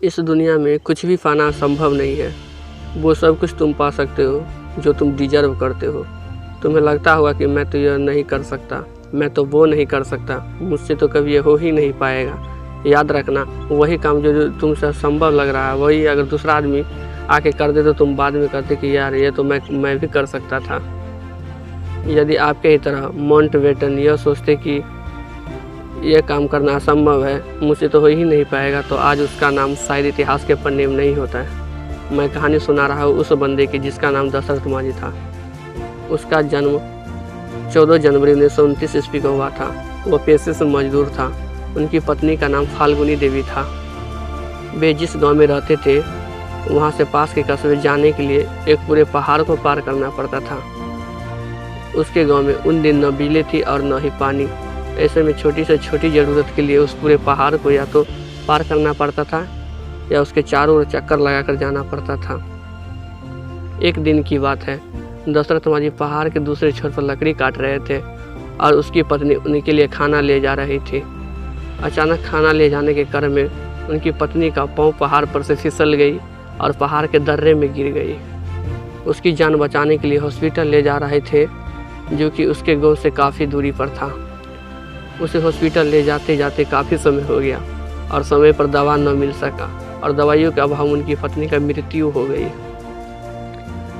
इस दुनिया में कुछ भी पाना संभव नहीं है। वो सब कुछ तुम पा सकते हो जो तुम डिजर्व करते हो। तुम्हें लगता होगा कि मैं तो यह नहीं कर सकता, मैं तो वो नहीं कर सकता, मुझसे तो कभी ये हो ही नहीं पाएगा। याद रखना, वही काम जो तुमसे असंभव लग रहा है, वही अगर दूसरा आदमी आके कर दे तो तुम बाद में कहते कि यार ये तो मैं भी कर सकता था। यदि आपके ही तरह माउंटबेटन यह सोचते कि यह काम करना असंभव है, मुझसे तो हो ही नहीं पाएगा, तो आज उसका नाम शायद इतिहास के पन्ने में नहीं होता है। मैं कहानी सुना रहा हूँ उस बंदे की जिसका नाम दशरथ माझी था। उसका जन्म 14 जनवरी 1929 ईस्वी को हुआ था। वह पेशे से मजदूर था। उनकी पत्नी का नाम फाल्गुनी देवी था। वे जिस गांव में रहते थे वहां से पास के कस्बे जाने के लिए एक पूरे पहाड़ को पार करना पड़ता था। उसके गांव में उन दिन न बिजली थी और न ही पानी। ऐसे में छोटी से छोटी ज़रूरत के लिए उस पूरे पहाड़ को या तो पार करना पड़ता था या उसके चारों ओर चक्कर लगाकर जाना पड़ता था। एक दिन की बात है, दशरथ माझी पहाड़ के दूसरे छोर पर लकड़ी काट रहे थे और उसकी पत्नी उनके लिए खाना ले जा रही थी। अचानक खाना ले जाने के क्रम में उनकी पत्नी का पाँव पहाड़ पर से फिसल गई और पहाड़ के दर्रे में गिर गई। उसकी जान बचाने के लिए हॉस्पिटल ले जा रहे थे जो कि उसके गांव से काफ़ी दूरी पर था। उसे हॉस्पिटल ले जाते जाते काफ़ी समय हो गया और समय पर दवा न मिल सका और दवाइयों के अभाव उनकी पत्नी का मृत्यु हो गई।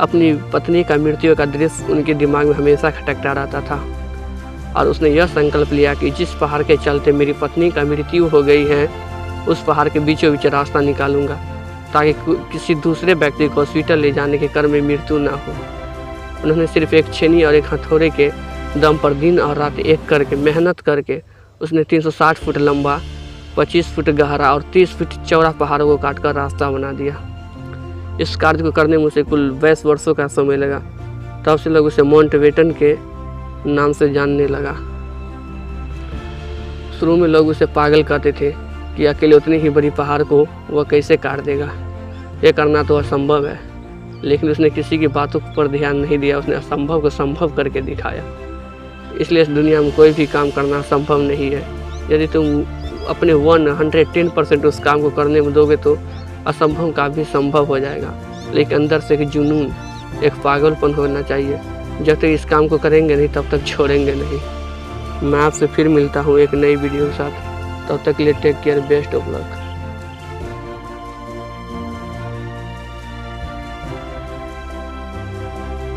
अपनी पत्नी का मृत्यु का दृश्य उनके दिमाग में हमेशा खटकता रहता था और उसने यह संकल्प लिया कि जिस पहाड़ के चलते मेरी पत्नी का मृत्यु हो गई है, उस पहाड़ के बीचों बीच रास्ता निकालूंगा ताकि किसी दूसरे व्यक्ति को हॉस्पिटल ले जाने के क्रम में मृत्यु ना हो। उन्होंने सिर्फ एक छेनी और एक हथौड़े के दम पर दिन और रात एक करके मेहनत करके उसने 360 फुट लंबा, 25 फुट गहरा और 30 फुट चौड़ा पहाड़ों को काटकर रास्ता बना दिया। इस कार्य को करने में उसे कुल 22 वर्षों का समय लगा। तब से लोग उसे माउंटबेटन के नाम से जानने लगा। शुरू में लोग उसे पागल कहते थे कि अकेले उतनी ही बड़ी पहाड़ को वह कैसे काट देगा, यह करना तो असंभव है। लेकिन उसने किसी की बातों पर ध्यान नहीं दिया। उसने असंभव को संभव करके दिखाया। इसलिए इस दुनिया में कोई भी काम करना संभव नहीं है। यदि तुम अपने 110% उस काम को करने में दोगे तो असंभव का भी संभव हो जाएगा। लेकिन अंदर से एक जुनून, एक पागलपन होना चाहिए। जब तक इस काम को करेंगे नहीं तब तक छोड़ेंगे नहीं। मैं आपसे फिर मिलता हूँ एक नई वीडियो के साथ। तब तक के लिए take care, best of luck.